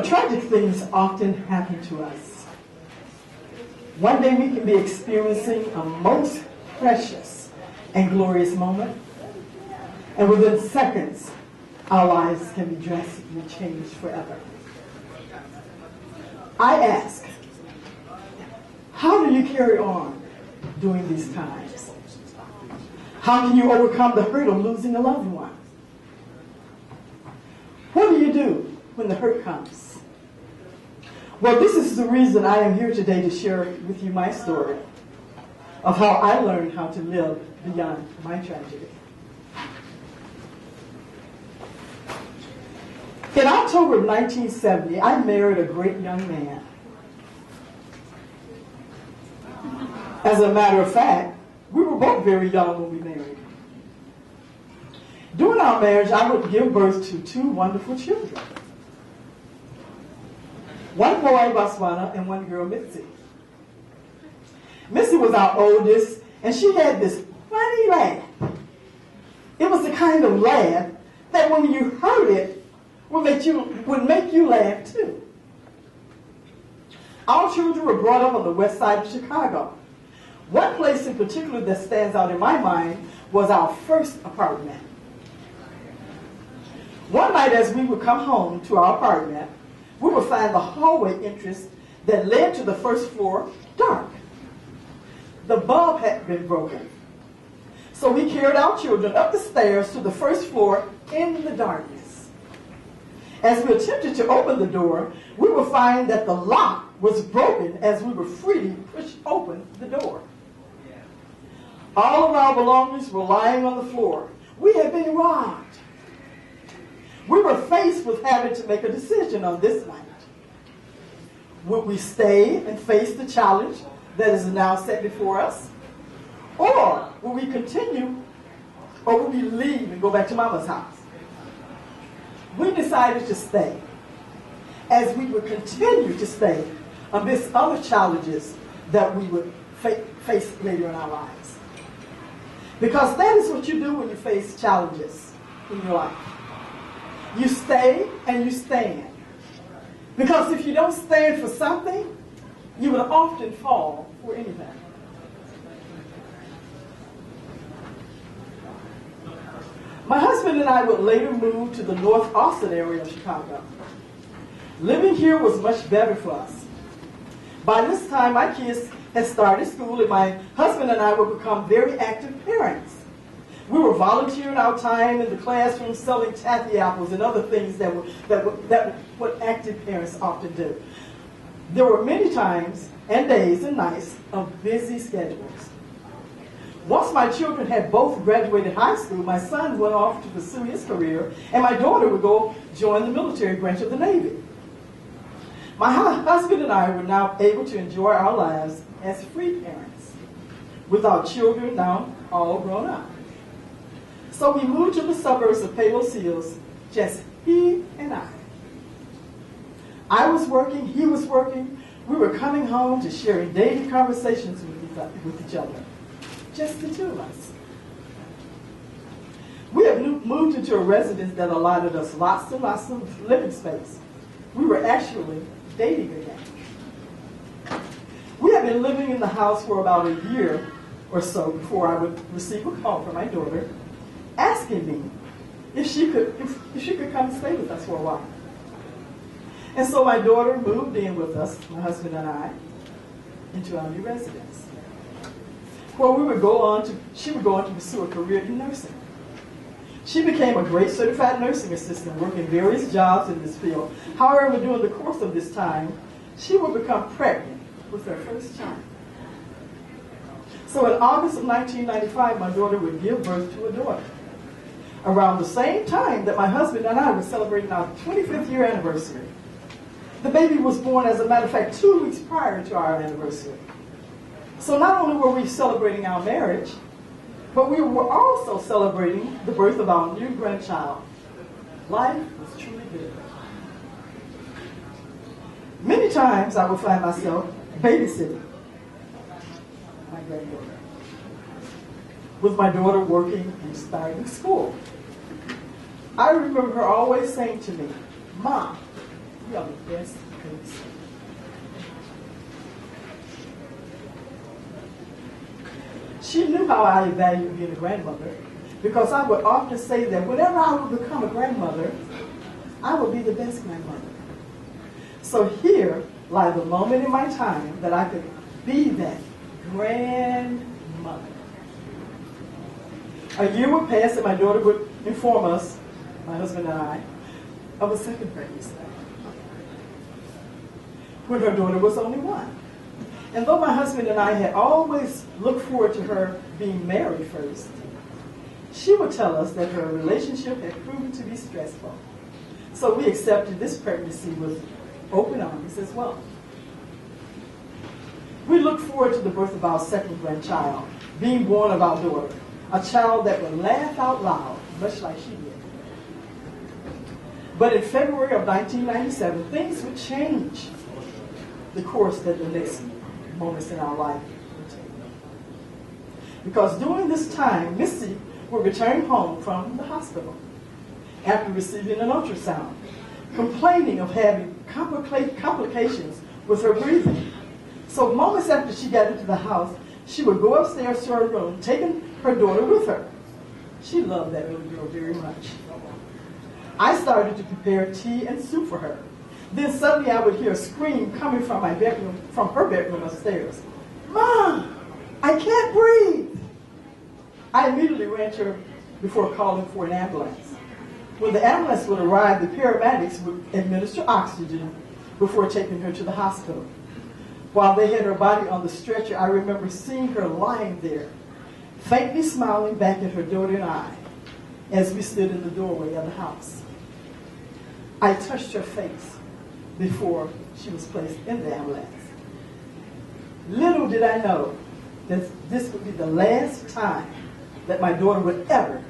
tragic things often happen to us. One day we can be experiencing a most precious and glorious moment, and within seconds, our lives can be drastically changed forever. I ask, how do you carry on during these times? How can you overcome the hurt of losing a loved one? What do you do when the hurt comes? Well, this is the reason I am here today to share with you my story of how I learned how to live beyond my tragedy. In October of 1970, I married a great young man. As a matter of fact, we were both very young when we married. During our marriage, I would give birth to two wonderful children. One boy, Botswana, and one girl, Mitzi. Mitzi was our oldest, and she had this funny laugh. It was the kind of laugh that when you heard it, would make you laugh too. Our children were brought up on the west side of Chicago. One place in particular that stands out in my mind was our first apartment. One night as we would come home to our apartment, we would find the hallway entrance that led to the first floor dark. The bulb had been broken. So we carried our children up the stairs to the first floor in the darkness. As we attempted to open the door, we would find that the lock was broken as we would freely push open the door. All of our belongings were lying on the floor. We had been robbed. We were faced with having to make a decision on this night. Would we stay and face the challenge that is now set before us? Or will we continue, or will we leave and go back to Mama's house? We decided to stay, as we would continue to stay amidst other challenges that we would face later in our lives. Because that is what you do when you face challenges in your life. You stay and you stand. Because if you don't stand for something, you will often fall for anything. My husband and I would later move to the North Austin area of Chicago. Living here was much better for us. By this time, my kids had started school, and my husband and I would become very active parents. We were volunteering our time in the classroom, selling taffy apples and other things that what active parents often do. There were many times and days and nights of busy schedules. Once my children had both graduated high school, my son went off to pursue his career, and my daughter would go join the military branch of the Navy. My husband and I were now able to enjoy our lives as free parents, with our children now all grown up. So we moved to the suburbs of Palos Hills, just he and I. I was working, he was working. We were coming home to sharing daily conversations with each other. Just the two of us. We have moved into a residence that allotted us lots and lots of living space. We were actually dating again. We had been living in the house for about a year or so before I would receive a call from my daughter asking me if she could come and stay with us for a while. And so my daughter moved in with us, my husband and I, into our new residence, where she would go on to pursue a career in nursing. She became a great certified nursing assistant, working various jobs in this field. However, during the course of this time, she would become pregnant with her first child. So in August of 1995, my daughter would give birth to a daughter. Around the same time that my husband and I were celebrating our 25th year anniversary. The baby was born, as a matter of fact, 2 weeks prior to our anniversary. So not only were we celebrating our marriage, but we were also celebrating the birth of our new grandchild. Life was truly good. Many times I would find myself babysitting my granddaughter, with my daughter working and starting school. I remember her always saying to me, "Mom, You are the best babysitter. She knew how I valued being a grandmother, because I would often say that whenever I would become a grandmother, I would be the best grandmother. So here lies the moment in my time that I could be that grandmother. A year would pass and my daughter would inform us, my husband and I, of a second pregnancy, when her daughter was only 1. And though my husband and I had always looked forward to her being married first, she would tell us that her relationship had proven to be stressful. So we accepted this pregnancy with open arms as well. We looked forward to the birth of our second grandchild, being born of our daughter, a child that would laugh out loud, much like she did. But in February of 1997, things would change the course that the next moments in our life would take. Because during this time, Missy would return home from the hospital after receiving an ultrasound, complaining of having complications with her breathing. So moments after she got into the house, she would go upstairs to her room, taking her daughter with her. She loved that little girl very much. I started to prepare tea and soup for her. Then suddenly I would hear a scream coming from my bedroom, from her bedroom upstairs. "Mom, I can't breathe." I immediately ran to her before calling for an ambulance. When the ambulance would arrive, the paramedics would administer oxygen before taking her to the hospital. While they had her body on the stretcher, I remember seeing her lying there, faintly smiling back at her daughter and I, as we stood in the doorway of the house. I touched her face before she was placed in the ambulance. Little did I know that this would be the last time that my daughter would ever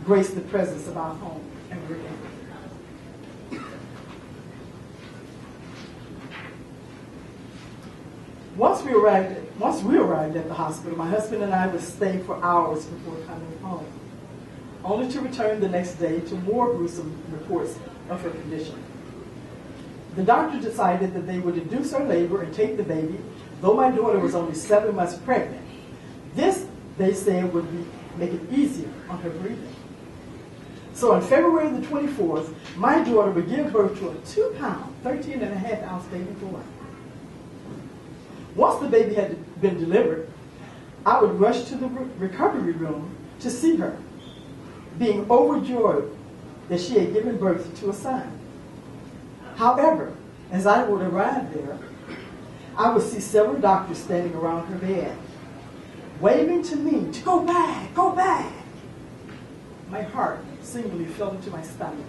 grace the presence of our home ever again. Once we arrived at the hospital, my husband and I would stay for hours before coming home, only to return the next day to more gruesome reports of her condition. The doctor decided that they would induce her labor and take the baby, though my daughter was only 7 months pregnant. This, they said, would make it easier on her breathing. So on February the 24th, my daughter would give birth to a 2-pound, 13.5-ounce baby boy. Once the baby had been delivered, I would rush to the recovery room to see her, being overjoyed that she had given birth to a son. However, as I would arrive there, I would see several doctors standing around her bed, waving to me to go back, go back. My heart seemingly fell into my stomach.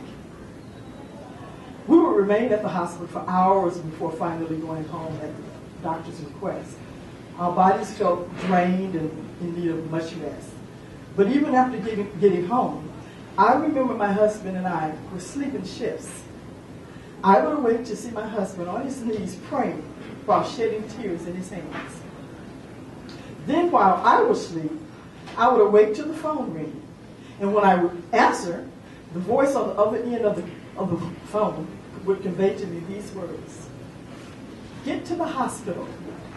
We would remain at the hospital for hours before finally going home at the doctor's request. Our bodies felt drained and in need of much rest. But even after getting home, I remember my husband and I were sleeping shifts. I would awake to see my husband on his knees praying while shedding tears in his hands. Then while I would sleep, I would awake to the phone ringing. And when I would answer, the voice on the other end of the phone would convey to me these words: "Get to the hospital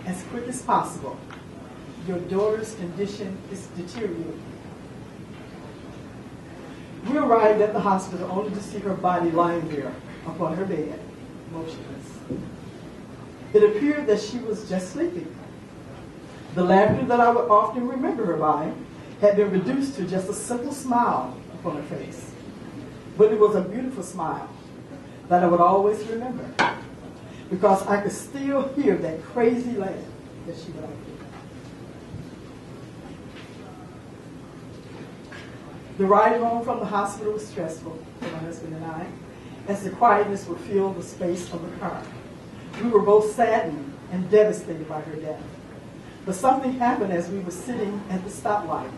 as quick as possible. Your daughter's condition is deteriorating." We arrived at the hospital only to see her body lying there upon her bed, motionless. It appeared that she was just sleeping. The laughter that I would often remember her by had been reduced to just a simple smile upon her face. But it was a beautiful smile that I would always remember, because I could still hear that crazy laugh that she would give. The ride home from the hospital was stressful for my husband and I, as the quietness would fill the space of the car. We were both saddened and devastated by her death. But something happened as we were sitting at the stoplight.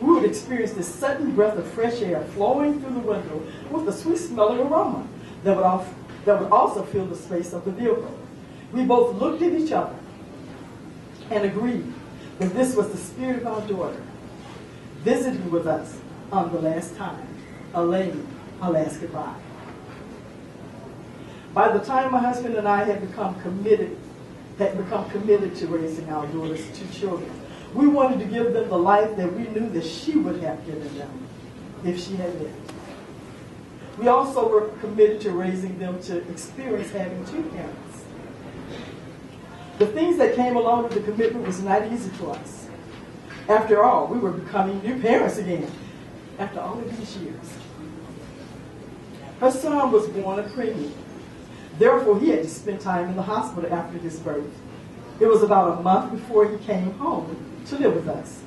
We would experience this sudden breath of fresh air flowing through the window with a sweet smelling aroma that would also fill the space of the vehicle. We both looked at each other and agreed that this was the spirit of our daughter visiting with us on the last time, allaying our last goodbye. By the time my husband and I had become committed to raising our daughter's two children, we wanted to give them the life that we knew that she would have given them if she had lived. We also were committed to raising them to experience having two parents. The things that came along with the commitment was not easy for us. After all, we were becoming new parents again after all of these years. Her son was born a preemie. Therefore, he had to spend time in the hospital after his birth. It was about a month before he came home to live with us.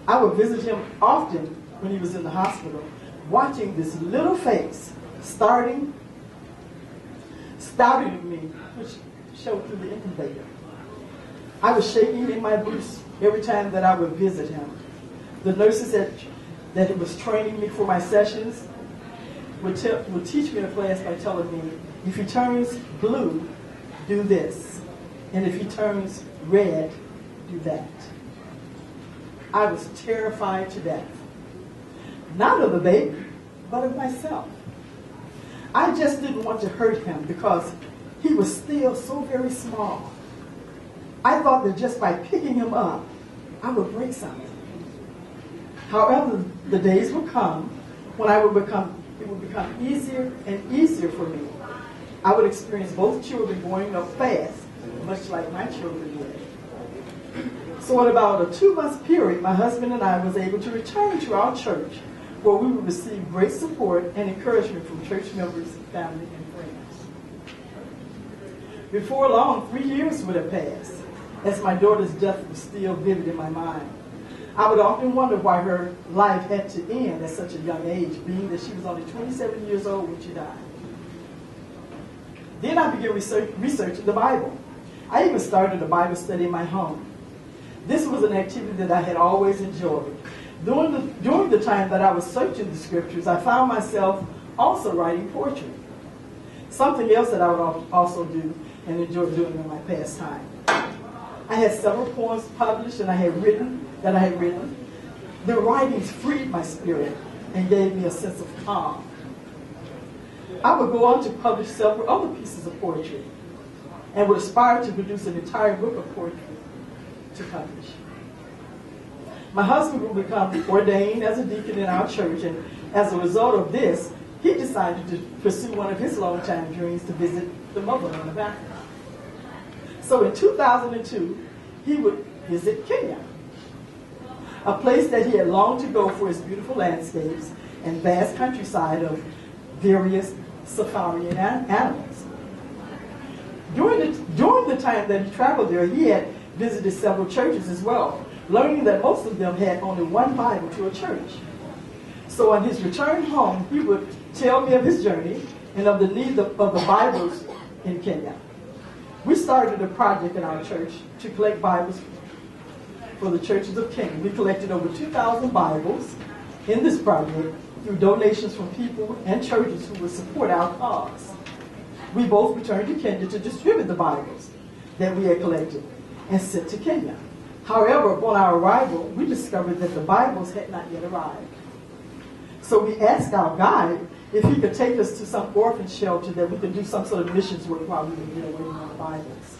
I would visit him often when he was in the hospital, watching this little face starting at me, which showed through the incubator. I was shaking in my boots every time that I would visit him. The nurses that was training me for my sessions would teach me in class by telling me, if he turns blue, do this. And if he turns red, do that. I was terrified to death. Not of the baby, but of myself. I just didn't want to hurt him because he was still so very small. I thought that just by picking him up, I would break something. However, the days would come when it would become easier and easier for me. I would experience both children growing up fast, much like my children did. So in about a 2-month period, my husband and I was able to return to our church, where we would receive great support and encouragement from church members, family, and friends. Before long, 3 years would have passed, as my daughter's death was still vivid in my mind. I would often wonder why her life had to end at such a young age, being that she was only 27 years old when she died. Then I began researching the Bible. I even started a Bible study in my home. This was an activity that I had always enjoyed. During the time that I was searching the scriptures, I found myself also writing poetry. Something else that I would also do and enjoy doing in my pastime. I had several poems published that I had written. The writings freed my spirit and gave me a sense of calm. I would go on to publish several other pieces of poetry and would aspire to produce an entire book of poetry to publish. My husband would become ordained as a deacon in our church, and as a result of this, he decided to pursue one of his long-time dreams to visit the motherland of Africa. So in 2002, he would visit Kenya, a place that he had longed to go for its beautiful landscapes and vast countryside of various safari animals. During the time that he traveled there, he had visited several churches as well, learning that most of them had only one Bible to a church. So on his return home, he would tell me of his journey and of the need of the Bibles in Kenya. We started a project in our church to collect Bibles for the churches of Kenya. We collected over 2,000 Bibles in this project through donations from people and churches who would support our cause. We both returned to Kenya to distribute the Bibles that we had collected and sent to Kenya. However, upon our arrival, we discovered that the Bibles had not yet arrived. So we asked our guide if he could take us to some orphan shelter that we could do some sort of missions work while we were there waiting on the Bibles.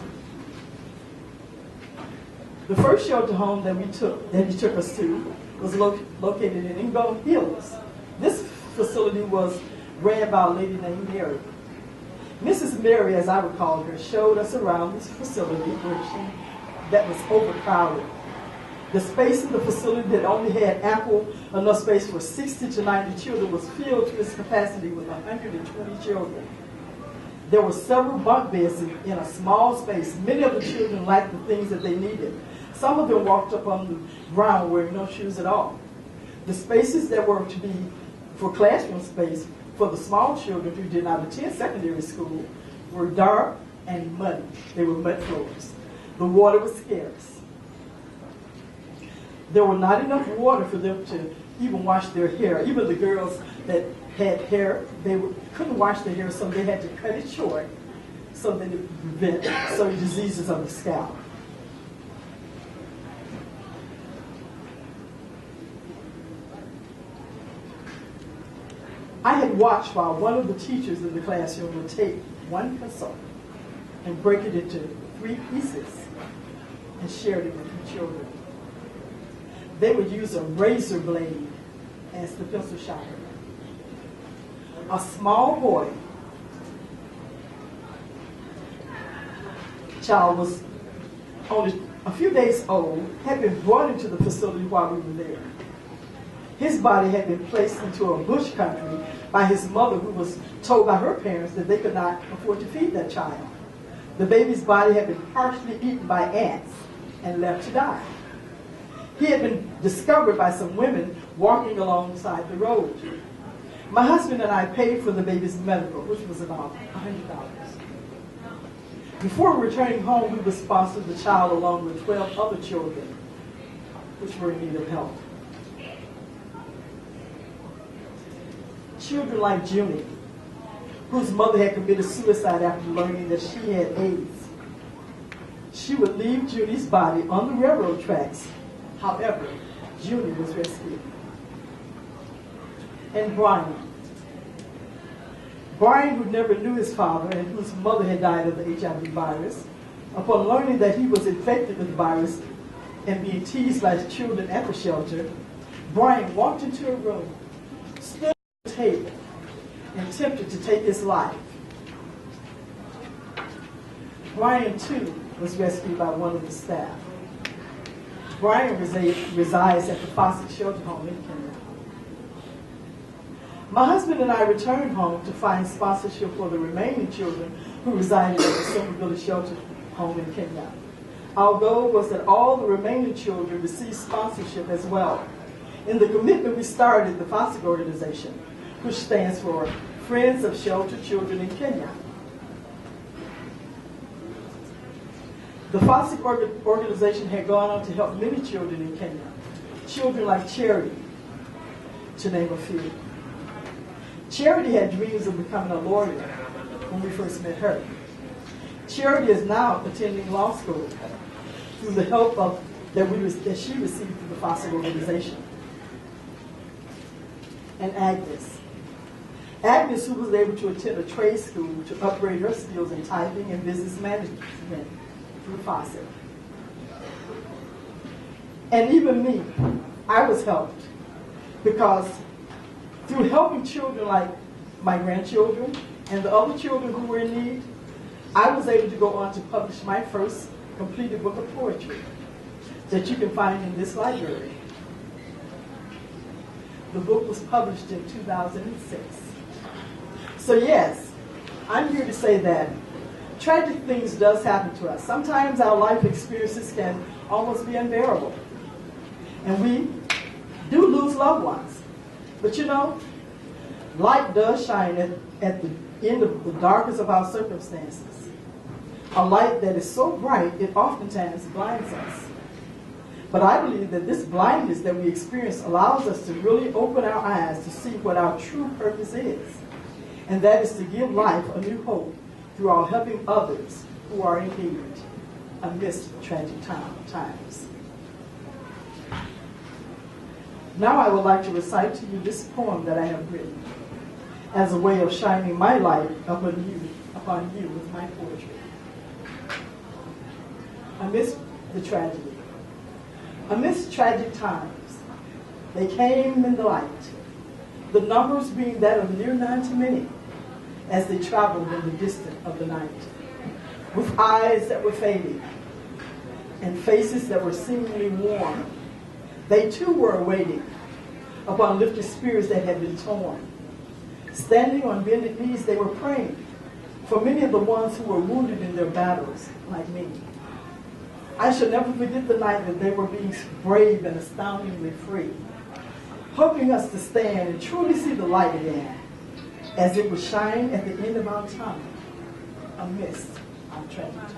The first shelter home that he took us to was located in Ngo Hills. This facility was ran by a lady named Mary. Mrs. Mary, as I would call her, showed us around this facility that was overcrowded. The space in the facility that only had ample enough space for 60 to 90 children was filled to its capacity with 120 children. There were several bunk beds in a small space. Many of the children lacked the things that they needed. Some of them walked up on the ground wearing no shoes at all. The spaces that were to be for classroom space for the small children who did not attend secondary school were dark and muddy. They were mud floors. The water was scarce. There were not enough water for them to even wash their hair. Even the girls that had hair, couldn't wash their hair, so they had to cut it short so that it would prevent certain diseases of the scalp. I had watched while one of the teachers in the classroom would take one pencil and break it into 3 pieces and share it with the children. They would use a razor blade as the pencil sharpener. A small boy, child was only a few days old, had been brought into the facility while we were there. His body had been placed into a bush country by his mother, who was told by her parents that they could not afford to feed that child. The baby's body had been partially eaten by ants and left to die. He had been discovered by some women walking alongside the road. My husband and I paid for the baby's medical, which was about $100. Before returning home, we would sponsor the child along with 12 other children, which were in need of help. Children like Junie, whose mother had committed suicide after learning that she had AIDS. She would leave Junie's body on the railroad tracks. However, Junie was rescued. And Brian, who never knew his father and whose mother had died of the HIV virus, upon learning that he was infected with the virus and being teased by his children at the shelter, Brian walked into a room, stood at the table, and attempted to take his life. Brian, too, was rescued by one of the staff. Brian resides at the Foster Shelter Home in Kenya. My husband and I returned home to find sponsorship for the remaining children who resided at the Silver Shelter Home in Kenya. Our goal was that all the remaining children receive sponsorship as well. In the commitment, we started the FOSSIC organization, which stands for Friends of Sheltered Children in Kenya. The FOSSIC organization had gone on to help many children in Kenya. Children like Charity, to name a few. Charity had dreams of becoming a lawyer when we first met her. Charity is now attending law school through the help that she received through the FOSSIC organization. And Agnes, who was able to attend a trade school to upgrade her skills in typing and business management through FOSSIC. And even me, I was helped because through helping children like my grandchildren and the other children who were in need, I was able to go on to publish my first completed book of poetry that you can find in this library. The book was published in 2006. So yes, I'm here to say that tragic things does happen to us. Sometimes our life experiences can almost be unbearable. And we do lose loved ones. But you know, light does shine at the end of the darkest of our circumstances. A light that is so bright, it oftentimes blinds us. But I believe that this blindness that we experience allows us to really open our eyes to see what our true purpose is. And that is to give life a new hope through our helping others who are in need amidst tragic times. Now I would like to recite to you this poem that I have written as a way of shining my light upon you with my poetry. Amidst the tragedy. Amidst tragic times, they came in the light, the numbers being that of near none to many, as they traveled in the distance of the night, with eyes that were fading and faces that were seemingly worn. They too were awaiting upon lifted spirits that had been torn. Standing on bended knees, they were praying for many of the ones who were wounded in their battles, like me. I shall never forget the night that they were being brave and astoundingly free, helping us to stand and truly see the light again, as it would shine at the end of our time amidst our tragic times.